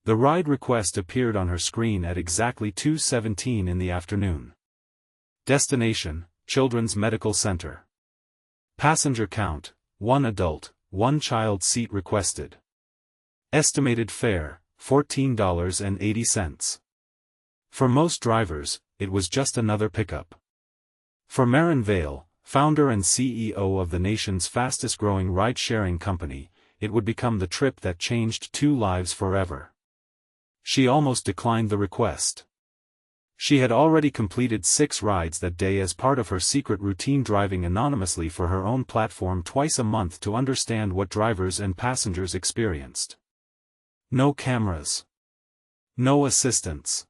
The ride request appeared on her screen at exactly 2:17 in the afternoon. Destination: Children's Medical Center. Passenger count: 1 adult, 1 child. Seat requested. Estimated fare: $14.80. For most drivers, it was just another pickup. For Maren Vale, founder and CEO of the nation's fastest-growing ride-sharing company, it would become the trip that changed 2 lives forever. She almost declined the request. She had already completed 6 rides that day as part of her secret routine, driving anonymously for her own platform twice a month to understand what drivers and passengers experienced. No cameras. No assistants.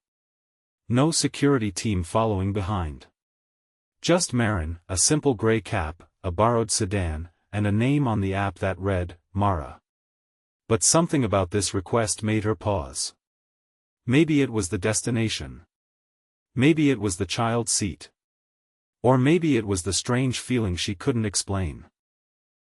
No security team following behind. Just Maren, a simple gray cap, a borrowed sedan, and a name on the app that read, Mara. But something about this request made her pause. Maybe it was the destination. Maybe it was the child seat. Or maybe it was the strange feeling she couldn't explain.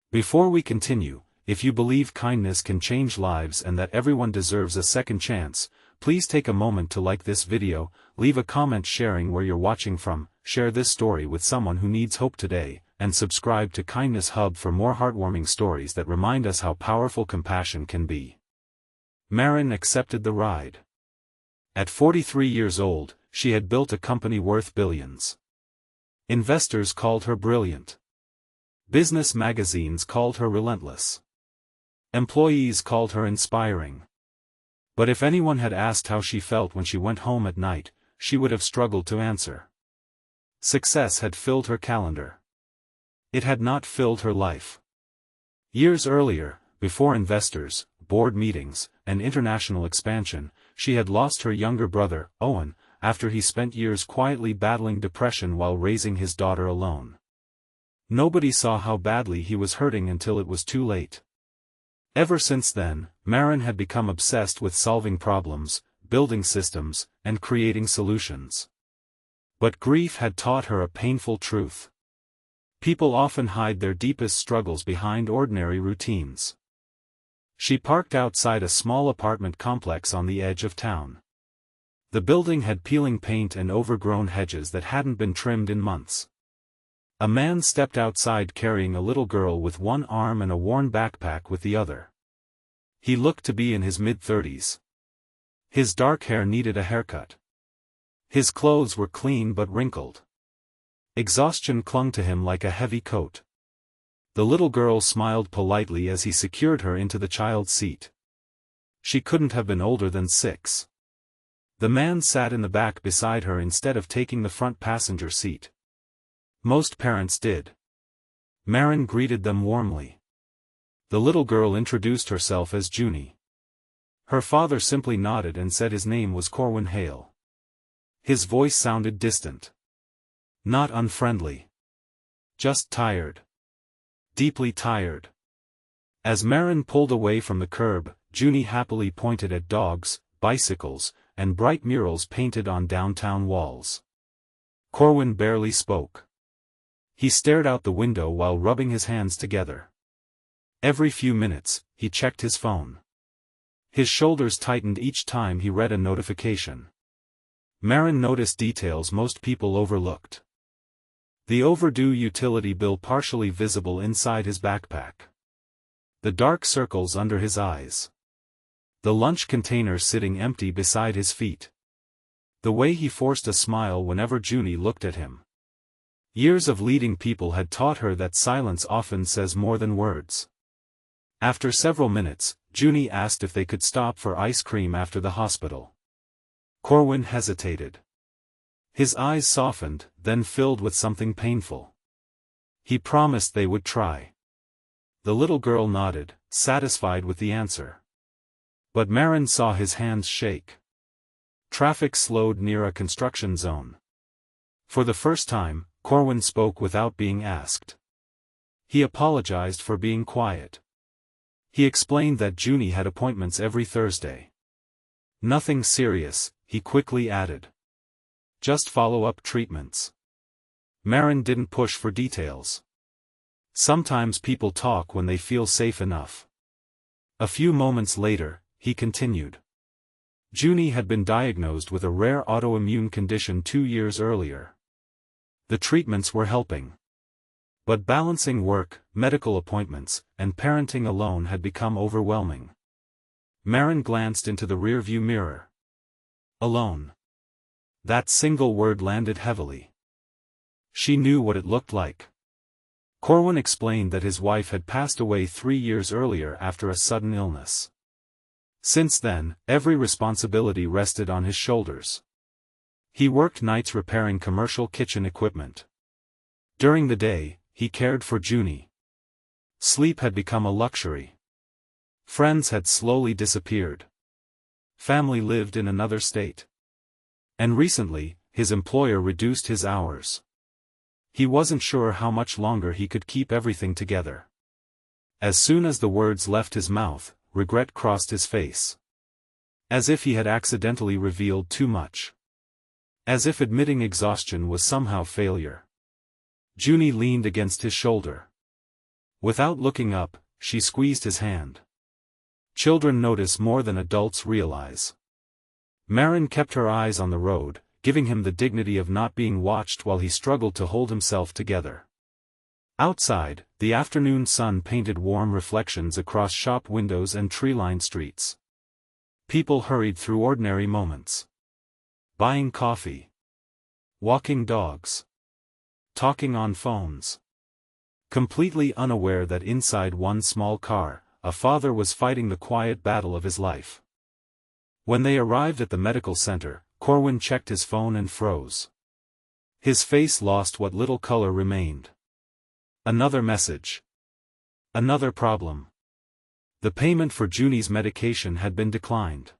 Before we continue, if you believe kindness can change lives and that everyone deserves a second chance, please take a moment to like this video, leave a comment sharing where you're watching from, share this story with someone who needs hope today, and subscribe to Kindness Hub for more heartwarming stories that remind us how powerful compassion can be. Maren accepted the ride. At 43 years old, she had built a company worth billions. Investors called her brilliant. Business magazines called her relentless. Employees called her inspiring. But if anyone had asked how she felt when she went home at night, she would have struggled to answer. Success had filled her calendar. It had not filled her life. Years earlier, before investors, board meetings, and international expansion, she had lost her younger brother, Owen, after he spent years quietly battling depression while raising his daughter alone. Nobody saw how badly he was hurting until it was too late. Ever since then, Maren had become obsessed with solving problems, building systems, and creating solutions. But grief had taught her a painful truth. People often hide their deepest struggles behind ordinary routines. She parked outside a small apartment complex on the edge of town. The building had peeling paint and overgrown hedges that hadn't been trimmed in months. A man stepped outside carrying a little girl with one arm and a worn backpack with the other. He looked to be in his mid-30s. His dark hair needed a haircut. His clothes were clean but wrinkled. Exhaustion clung to him like a heavy coat. The little girl smiled politely as he secured her into the child's seat. She couldn't have been older than 6. The man sat in the back beside her instead of taking the front passenger seat. Most parents did. Maren greeted them warmly. The little girl introduced herself as Junie. Her father simply nodded and said his name was Corwin Hale. His voice sounded distant. Not unfriendly. Just tired. Deeply tired. As Maren pulled away from the curb, Junie happily pointed at dogs, bicycles, and bright murals painted on downtown walls. Corwin barely spoke. He stared out the window while rubbing his hands together. Every few minutes, he checked his phone. His shoulders tightened each time he read a notification. Maren noticed details most people overlooked. The overdue utility bill partially visible inside his backpack. The dark circles under his eyes. The lunch container sitting empty beside his feet. The way he forced a smile whenever Junie looked at him. Years of leading people had taught her that silence often says more than words. After several minutes, Junie asked if they could stop for ice cream after the hospital. Corwin hesitated. His eyes softened, then filled with something painful. He promised they would try. The little girl nodded, satisfied with the answer. But Maren saw his hands shake. Traffic slowed near a construction zone. For the first time, Corwin spoke without being asked. He apologized for being quiet. He explained that Junie had appointments every Thursday. Nothing serious, he quickly added. Just follow-up treatments. Maren didn't push for details. Sometimes people talk when they feel safe enough. A few moments later, he continued. Junie had been diagnosed with a rare autoimmune condition 2 years earlier. The treatments were helping. But balancing work, medical appointments, and parenting alone had become overwhelming. Maren glanced into the rearview mirror. Alone. That single word landed heavily. She knew what it looked like. Corwin explained that his wife had passed away 3 years earlier after a sudden illness. Since then, every responsibility rested on his shoulders. He worked nights repairing commercial kitchen equipment. During the day, he cared for Junie. Sleep had become a luxury. Friends had slowly disappeared. Family lived in another state. And recently, his employer reduced his hours. He wasn't sure how much longer he could keep everything together. As soon as the words left his mouth, regret crossed his face. As if he had accidentally revealed too much. As if admitting exhaustion was somehow failure. Junie leaned against his shoulder. Without looking up, she squeezed his hand. Children notice more than adults realize. Maren kept her eyes on the road, giving him the dignity of not being watched while he struggled to hold himself together. Outside, the afternoon sun painted warm reflections across shop windows and tree-lined streets. People hurried through ordinary moments. Buying coffee. Walking dogs. Talking on phones. Completely unaware that inside one small car, a father was fighting the quiet battle of his life. When they arrived at the medical center, Corwin checked his phone and froze. His face lost what little color remained. Another message. Another problem. The payment for Junie's medication had been declined.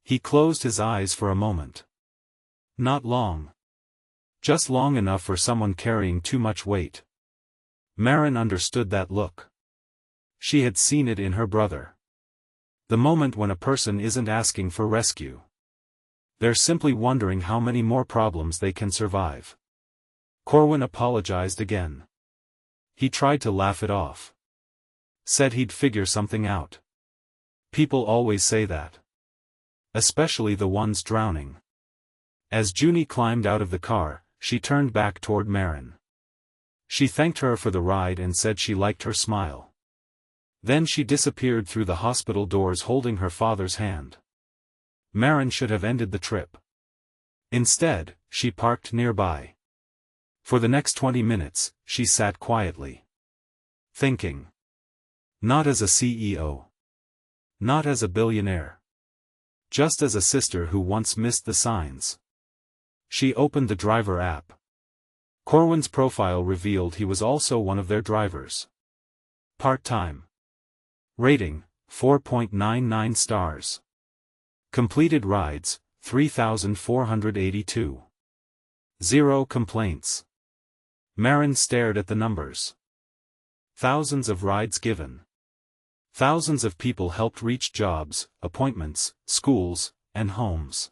He closed his eyes for a moment. Not long. Just long enough for someone carrying too much weight. Maren understood that look. She had seen it in her brother. The moment when a person isn't asking for rescue. They're simply wondering how many more problems they can survive. Corwin apologized again. He tried to laugh it off. Said he'd figure something out. People always say that. Especially the ones drowning. As Junie climbed out of the car, she turned back toward Maren. She thanked her for the ride and said she liked her smile. Then she disappeared through the hospital doors holding her father's hand. Maren should have ended the trip. Instead, she parked nearby. For the next 20 minutes, she sat quietly. Thinking. Not as a CEO. Not as a billionaire. Just as a sister who once missed the signs. She opened the driver app. Corwin's profile revealed he was also one of their drivers. Part-time. Rating, 4.99 stars. Completed rides, 3,482. 0 complaints. Maren stared at the numbers. Thousands of rides given. Thousands of people helped reach jobs, appointments, schools, and homes.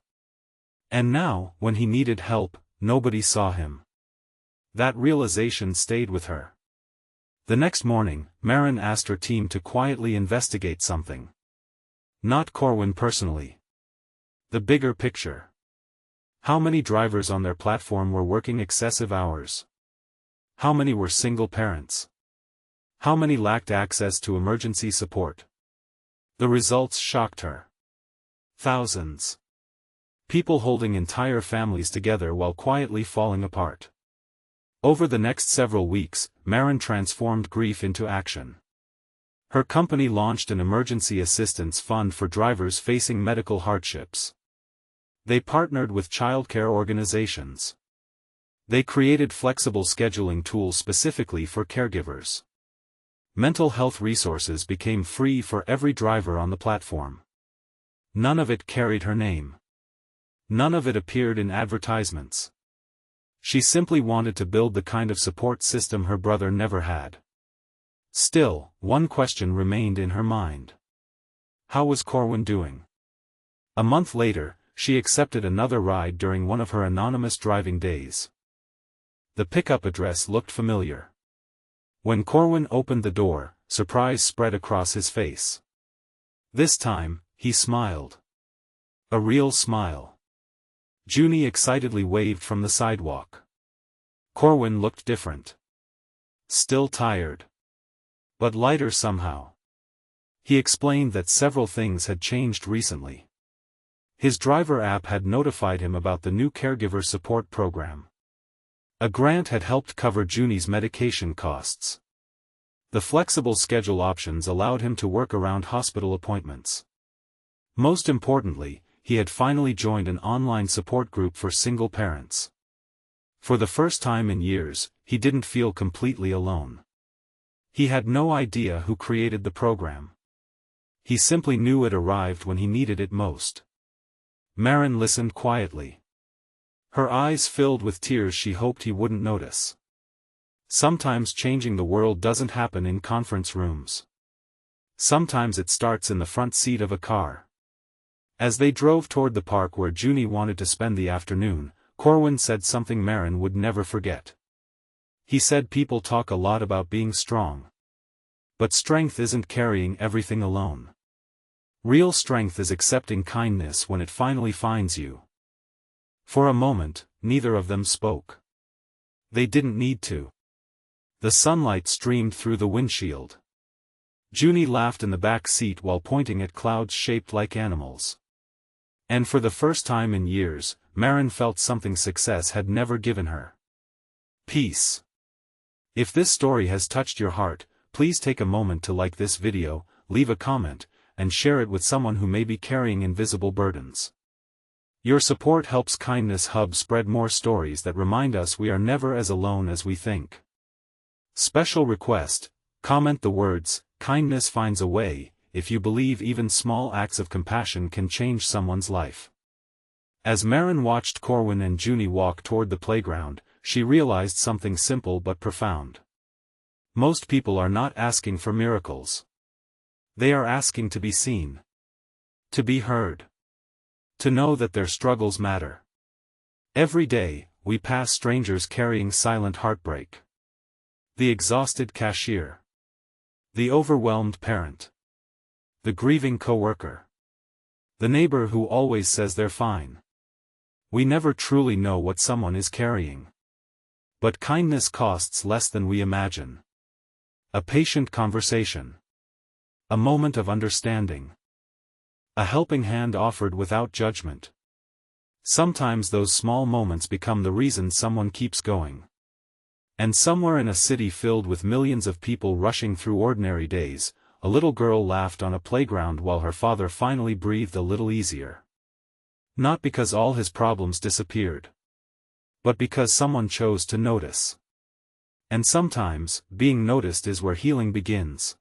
And now, when he needed help, nobody saw him. That realization stayed with her. The next morning, Maren asked her team to quietly investigate something. Not Corwin personally. The bigger picture. How many drivers on their platform were working excessive hours? How many were single parents? How many lacked access to emergency support? The results shocked her. Thousands. People holding entire families together while quietly falling apart. Over the next several weeks, Maren transformed grief into action. Her company launched an emergency assistance fund for drivers facing medical hardships. They partnered with childcare organizations. They created flexible scheduling tools specifically for caregivers. Mental health resources became free for every driver on the platform. None of it carried her name. None of it appeared in advertisements. She simply wanted to build the kind of support system her brother never had. Still, one question remained in her mind. How was Corwin doing? A month later, she accepted another ride during one of her anonymous driving days. The pickup address looked familiar. When Corwin opened the door, surprise spread across his face. This time, he smiled. A real smile. Junie excitedly waved from the sidewalk. Corwin looked different. Still tired. But lighter somehow. He explained that several things had changed recently. His driver app had notified him about the new caregiver support program. A grant had helped cover Junie's medication costs. The flexible schedule options allowed him to work around hospital appointments. Most importantly, he had finally joined an online support group for single parents. For the first time in years, he didn't feel completely alone. He had no idea who created the program. He simply knew it arrived when he needed it most. Maren listened quietly. Her eyes filled with tears she hoped he wouldn't notice. Sometimes changing the world doesn't happen in conference rooms. Sometimes it starts in the front seat of a car. As they drove toward the park where Junie wanted to spend the afternoon, Corwin said something Maren would never forget. He said people talk a lot about being strong. But strength isn't carrying everything alone. Real strength is accepting kindness when it finally finds you. For a moment, neither of them spoke. They didn't need to. The sunlight streamed through the windshield. Junie laughed in the back seat while pointing at clouds shaped like animals. And for the first time in years, Maren felt something success had never given her. Peace. If this story has touched your heart, please take a moment to like this video, leave a comment, and share it with someone who may be carrying invisible burdens. Your support helps Kindness Hub spread more stories that remind us we are never as alone as we think. Special request: comment the words, "Kindness finds a way," if you believe even small acts of compassion can change someone's life. As Maren watched Corwin and Junie walk toward the playground, she realized something simple but profound. Most people are not asking for miracles. They are asking to be seen. To be heard. To know that their struggles matter. Every day, we pass strangers carrying silent heartbreak. The exhausted cashier. The overwhelmed parent. The grieving coworker. The neighbor who always says they're fine. We never truly know what someone is carrying. But kindness costs less than we imagine. A patient conversation. A moment of understanding. A helping hand offered without judgment. Sometimes those small moments become the reason someone keeps going. And somewhere in a city filled with millions of people rushing through ordinary days, a little girl laughed on a playground while her father finally breathed a little easier. Not because all his problems disappeared. But because someone chose to notice. And sometimes, being noticed is where healing begins.